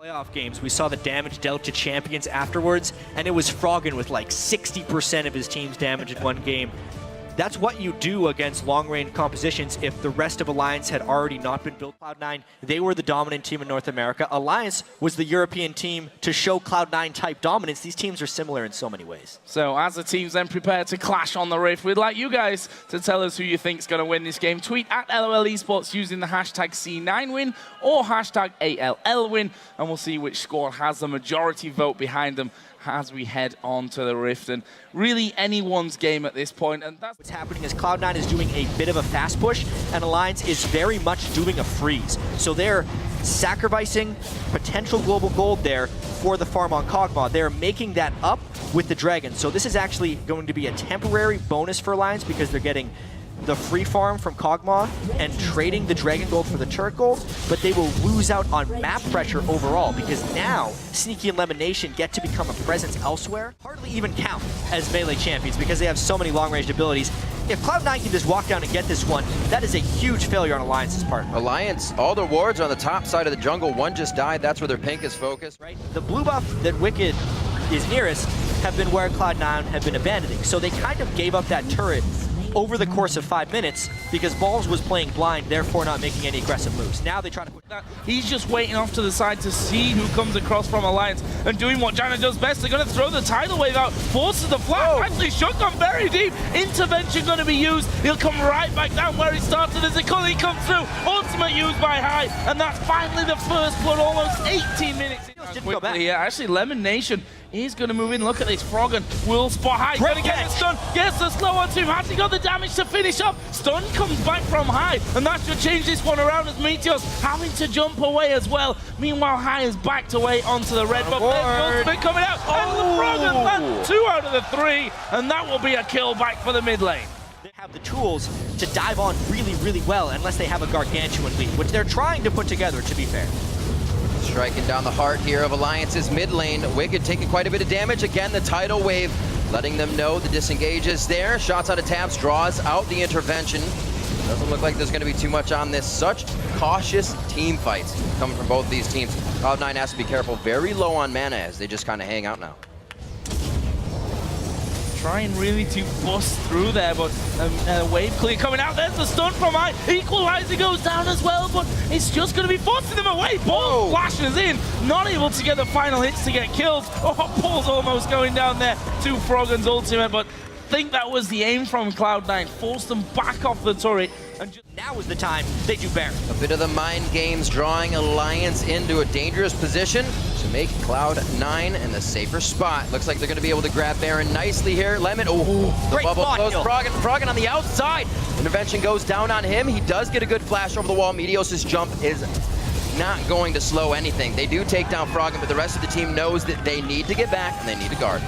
Playoff games, we saw the damage dealt to champions afterwards, and it was Froggen with like 60% of his team's damage in one game. That's what you do against long-range compositions if the rest of Alliance had already not been built. Cloud9, they were the dominant team in North America. Alliance was the European team to show Cloud9 type dominance. These teams are similar in so many ways. So as the teams then prepare to clash on the Rift, we'd like you guys to tell us who you think is going to win this game. Tweet at LOL Esports using the hashtag C9win or hashtag ALLwin, and we'll see which squad has the majority vote behind them as we head on to the Rift. And really anyone's game at this point. And that's what's happening is Cloud9 is doing a bit of a fast push, and Alliance is very much doing a freeze. So they're sacrificing potential global gold there for the farm on Kog'Maw. They're making that up with the Dragon. So this is actually going to be a temporary bonus for Alliance because they're getting the free farm from Kog'Maw and trading the Dragon Gold for the Turret Gold, but they will lose out on map pressure overall because now Sneaky and Lemon Nation get to become a presence elsewhere. Hardly even count as melee champions because they have so many long-range abilities. If Cloud9 can just walk down and get this one, that is a huge failure on Alliance's part. Alliance, all their wards are on the top side of the jungle. One just died. That's where their pink is focused. Right. The blue buff that Wicked is nearest have been where Cloud9 have been abandoning. So they kind of gave up that turret over the course of 5 minutes because Balls was playing blind, therefore not making any aggressive moves. Now they try to put that. He's just waiting off to the side to see who comes across from Alliance and doing what Jana does best. They're going to throw the tidal wave out, forces the flash. Actually, shotgun very deep. Intervention going to be used. He'll come right back down where he started as the Cully comes through. Ultimate used by High, and that's finally the first blood, almost 18 minutes. Yeah, actually, Lemon Nation is going to move in. Look at this. Froggen will spot High. Going to get the stun. Gets the slow on 2. Has he got the damage to finish up? Stun comes back from High, and that should change this one around as Meteor's having to jump away as well. Meanwhile, High is backed away onto the red buff. There's Ultimate coming out, and the Froggen land 2 out of the 3, and that will be a kill back for the mid lane. They have the tools to dive on really, really well unless they have a gargantuan lead, which they're trying to put together, to be fair. Striking down the heart here of Alliance's mid lane. Wicked taking quite a bit of damage. Again, the tidal wave letting them know the disengage is there. Shots out of tabs, draws out the intervention. Doesn't look like there's going to be too much on this. Such cautious team fights coming from both these teams. Cloud9 has to be careful. Very low on mana as they just kind of hang out now. Trying really to bust through there, but wave clear coming out. There's the stun from High. Equalizer goes down as well, but it's just going to be forcing them away. Ball flashes in, not able to get the final hits to get killed. Oh, Paul's almost going down there to Froggen's ultimate, but I think that was the aim from Cloud9. Forced them back off the turret. And now is the time they do Baron. A bit of the mind games drawing Alliance into a dangerous position to make Cloud9 in the safer spot. Looks like they're going to be able to grab Baron nicely here. Lemon, the bubble close. Froggen on the outside. Intervention goes down on him. He does get a good flash over the wall. Meteos' jump is not going to slow anything. They do take down Froggen, but the rest of the team knows that they need to get back and they need to guard.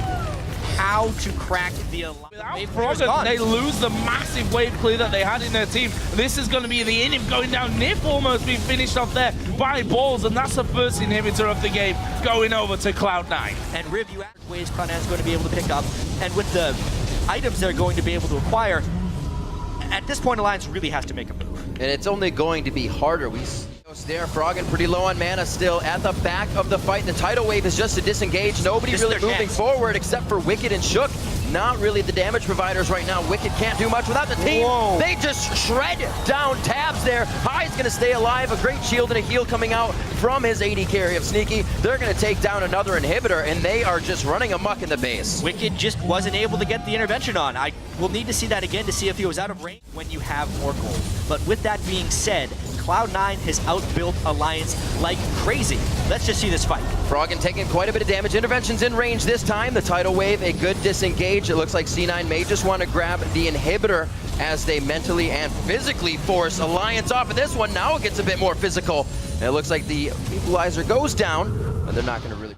How to crack the Without Froggen, they lose the massive wave clear that they had in their team. This is going to be the inhib going down. Nif almost being finished off there by Balls, and that's the first inhibitor of the game going over to Cloud9. And Riv, you asked ways Cloud9 is going to be able to pick up, and with the items they're going to be able to acquire, at this point Alliance really has to make a move. And it's only going to be harder. We there, Froggen pretty low on mana still at the back of the fight. The tidal wave is just a disengage. Nobody really moving forward except for Wicked and Shook. Not really the damage providers right now. Wicked can't do much without the team. Whoa. They just shred down tabs there. High's going to stay alive. A great shield and a heal coming out from his AD carry of Sneaky. They're going to take down another inhibitor, and they are just running amok in the base. Wicked just wasn't able to get the intervention on. I will need to see that again to see if he was out of range when you have more gold. But with that being said, Cloud9 has outbuilt Alliance like crazy. Let's just see this fight. Froggen taking quite a bit of damage. Intervention's in range this time. The tidal wave, a good disengage. It looks like C9 may just want to grab the inhibitor as they mentally and physically force Alliance off of this one. Now it gets a bit more physical. And it looks like the equalizer goes down. they're not going to really...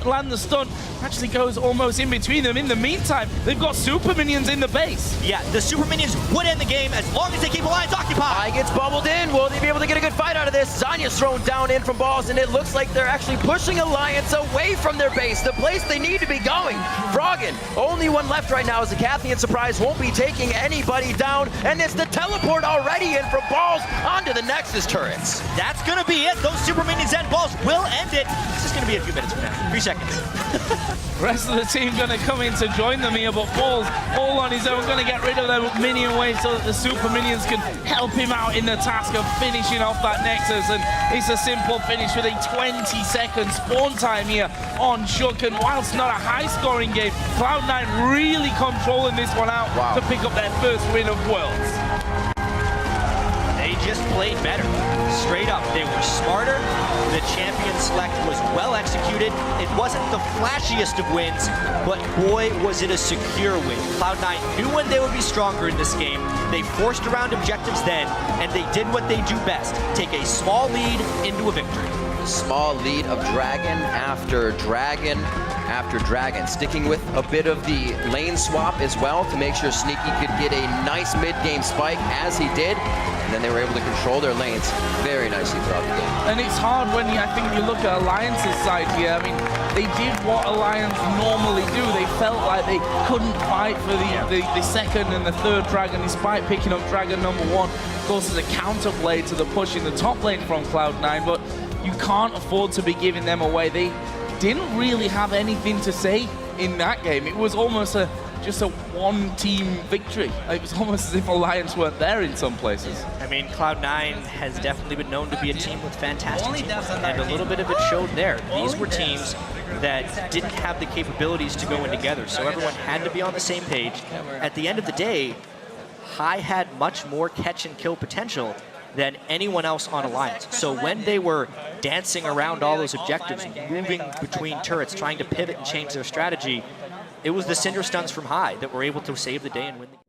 Land the stun, actually goes almost in between them. In the meantime, they've got super minions in the base. Yeah, the super minions would end the game as long as they keep Alliance occupied. Eye gets bubbled in. Will they be able to get a good fight out of this? Zanya's thrown down in from balls, and it looks like they're actually pushing Alliance away from their base, the place they need to be going. Froggen, only one left right now as the Cathian Surprise won't be taking anybody down, and it's the teleport already in from balls onto the Nexus turrets. That's going to be it. Those super minions and balls will end it. This is going to be a few minutes from now. 3 seconds. Rest of the team going to come in to join them here, but Balls all on his own, going to get rid of their minion wave so that the super minions can help him out in the task of finishing off that Nexus. And it's a simple finish with a 20-second spawn time here on Shook. And whilst not a high-scoring game, Cloud9 really controlling this one out to pick up their first win of Worlds. They just played better. Straight up, they were smarter. The champion select was well executed. It wasn't the flashiest of wins, but boy, was it a secure win. Cloud9 knew when they would be stronger in this game. They forced around objectives then, and they did what they do best, take a small lead into a victory. Small lead of Dragon after Dragon after Dragon, sticking with a bit of the lane swap as well to make sure Sneaky could get a nice mid-game spike, as he did, and then they were able to control their lanes very nicely throughout the game. And it's hard when I think you look at Alliance's side here. I mean, they did what Alliance normally do. They felt like they couldn't fight for the second and the third Dragon, despite picking up Dragon number 1. Of course, as a counterplay to the push in the top lane from Cloud9, but you can't afford to be giving them away. They didn't really have anything to say in that game. It was almost just a one-team victory. It was almost as if Alliance weren't there in some places. I mean, Cloud9 has definitely been known to be a team with fantastic teamwork, and a little bit of it showed there. These were teams that didn't have the capabilities to go in together, so everyone had to be on the same page. At the end of the day, High had much more catch and kill potential than anyone else on Alliance. So when they were dancing around all those objectives, moving between turrets, trying to pivot and change their strategy, it was the Cinder Stuns from High that were able to save the day and win the game.